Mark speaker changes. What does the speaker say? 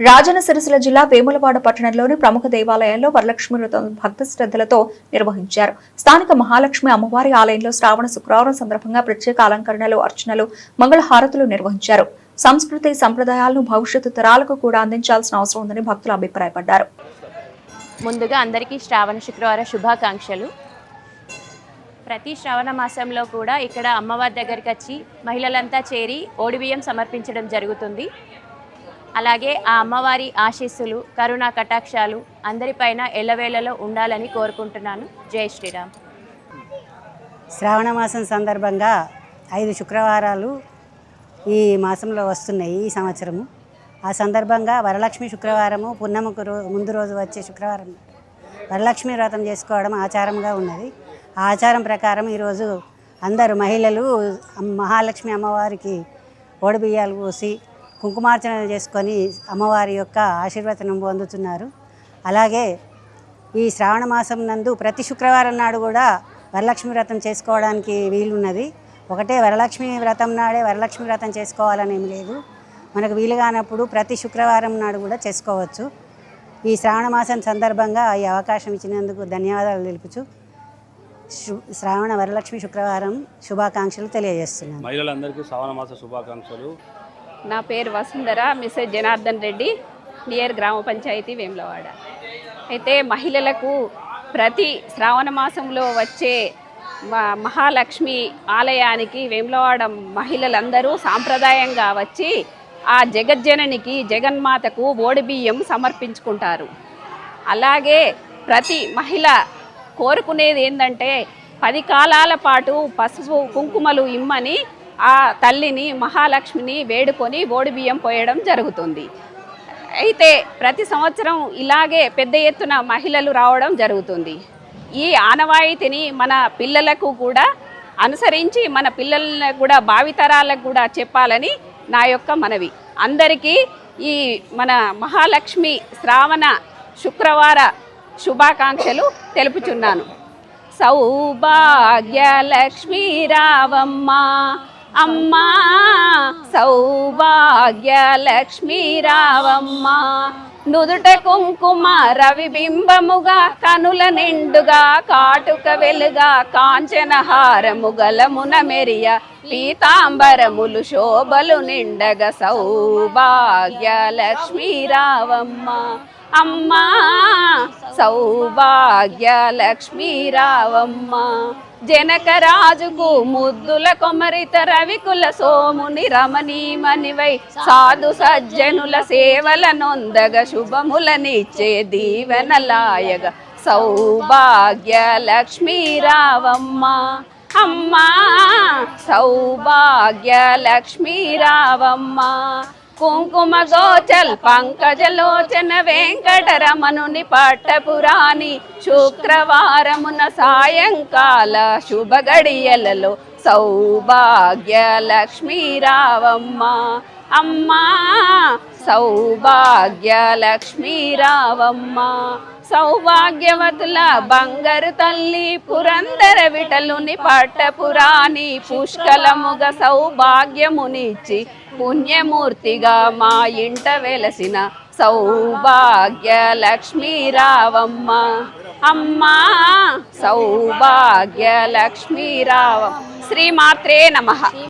Speaker 1: రాజన్న సిరిసిల్ల జిల్లా వేములవాడ పట్టణంలోని ప్రముఖ దేవాలయాల్లో వరలక్ష్మి వ్రతం భక్తి శ్రద్ధలతో నిర్వహించారు. స్థానిక మహాలక్ష్మి అమ్మవారి ఆలయంలో శ్రావణ శుక్రవారం సందర్భంగా ప్రత్యేక అలంకరణలు, అర్చనలు, మంగళహారతులు నిర్వహించారు. సంస్కృతి సంప్రదాయాలను భవిష్యత్తు తరాలకు కూడా అందించాల్సిన అవసరం ఉందని భక్తులు అభిప్రాయపడ్డారు.
Speaker 2: ముందుగా అందరికీ శ్రావణ శుక్రవార శుభాకాంక్షలు. ప్రతి శ్రావణ మాసంలో కూడా ఇక్కడ అమ్మవారి దగ్గరికి వచ్చి మహిళలంతా చేరి ఓడిబియ్యం సమర్పించడం జరుగుతుంది. అలాగే ఆ అమ్మవారి ఆశీస్సులు, కరుణా కటాక్షాలు అందరిపైన ఎల్లవేళలో ఉండాలని కోరుకుంటున్నాను. జై శ్రీరామ్.
Speaker 3: శ్రావణ మాసం సందర్భంగా 5 శుక్రవారాలు ఈ మాసంలో వస్తున్నాయి ఈ సంవత్సరము. ఆ సందర్భంగా వరలక్ష్మి శుక్రవారము, పున్నమకు ముందు రోజు వచ్చే శుక్రవారం వరలక్ష్మి వ్రతం చేసుకోవడం ఆచారంగా ఉన్నది. ఆ ఆచారం ప్రకారం ఈరోజు అందరూ మహిళలు మహాలక్ష్మి అమ్మవారికి ఓడిబియ్యాలు పోసి కుంకుమార్చన చేసుకొని అమ్మవారి యొక్క ఆశీర్వచనం పొందుతున్నారు. అలాగే ఈ శ్రావణ మాసం నందు ప్రతి శుక్రవారం నాడు కూడా వరలక్ష్మి వ్రతం చేసుకోవడానికి వీలున్నది. ఒకటే వరలక్ష్మి వ్రతం నాడే వరలక్ష్మి వ్రతం చేసుకోవాలని ఏం లేదు. మనకు వీలు కానప్పుడు ప్రతి శుక్రవారం నాడు కూడా చేసుకోవచ్చు. ఈ శ్రావణ మాసం సందర్భంగా ఈ అవకాశం ఇచ్చినందుకు ధన్యవాదాలు తెలుపుచు శ్రావణ వరలక్ష్మి శుక్రవారం శుభాకాంక్షలు తెలియజేస్తున్నాను.
Speaker 4: మహిళలందరికీ శ్రావణ మాస శుభాకాంక్షలు.
Speaker 5: నా పేరు వసుంధర, మిసెస్ జనార్దన్ రెడ్డి, నియర్ గ్రామ పంచాయతీ వేములవాడ. అయితే మహిళలకు ప్రతి శ్రావణ మాసంలో వచ్చే మహాలక్ష్మి ఆలయానికి వేములవాడ మహిళలందరూ సాంప్రదాయంగా వచ్చి ఆ జగజ్జననికి, జగన్మాతకు ఓడిబియ్యం సమర్పించుకుంటారు. అలాగే ప్రతి మహిళ కోరుకునేది ఏంటంటే 10 కాలాల పాటు పసుపు కుంకుమలు ఇమ్మని ఆ తల్లిని మహాలక్ష్మిని వేడుకొని ఓడిబియ్యం పోయడం జరుగుతుంది. అయితే ప్రతి సంవత్సరం ఇలాగే పెద్ద ఎత్తున మహిళలు రావడం జరుగుతుంది. ఈ ఆనవాయితీని మన పిల్లలకు కూడా అనుసరించి మన పిల్లలను కూడా భావితరాలకు కూడా చెప్పాలని నా యొక్క మనవి. అందరికీ ఈ మన మహాలక్ష్మి శ్రావణ శుక్రవార శుభాకాంక్షలు తెలుపుచున్నాను. సౌభాగ్యలక్ష్మీ రావమ్మ అమ్మా, సౌభాగ్యలక్ష్మీ రావమ్మ, నుదుట కుంకుమ రవిబింబముగా, కనుల నిండుగా కాటుక వెలుగా, కాంచనహారము గలమున మెరియ, పీతాంబరములు శోభలు నిండగా, సౌభాగ్యలక్ష్మీ రావమ్మ అమ్మా, సౌభాగ్యలక్ష్మీ రావమ్మ. జనకరాజుకు ముద్దుల కొమరిత రవికుల సోముని రమణీమణివై, సాధు సజ్జనుల సేవల నొందగ, శుభములనిచ్చే దీవెనలాయగ, సౌభాగ్యలక్ష్మీ రావమ్మ అమ్మా, సౌభాగ్యలక్ష్మీ రావమ్మ. కుంకుమ గోచల్ పంకజలోచన వెంకటరమణుని పట్టపురాణి, శుక్రవారమున సాయంకాల శుభగడియలలో, సౌభాగ్యలక్ష్మీ రావమ్మ అమ్మా, సౌభాగ్యలక్ష్మీ రావమ్మ. సౌభాగ్యవతుల బంగారు తల్లి, పురందర విఠలుని పట్టపురాణి, పుష్కలముగ సౌభాగ్యమునిచ్చి పుణ్యమూర్తిగా మా ఇంట వెలసిన, సౌభాగ్యలక్ష్మీ రావమ్మ అమ్మా, సౌభాగ్యలక్ష్మీ రావమ్మ. శ్రీమాత్రే నమః.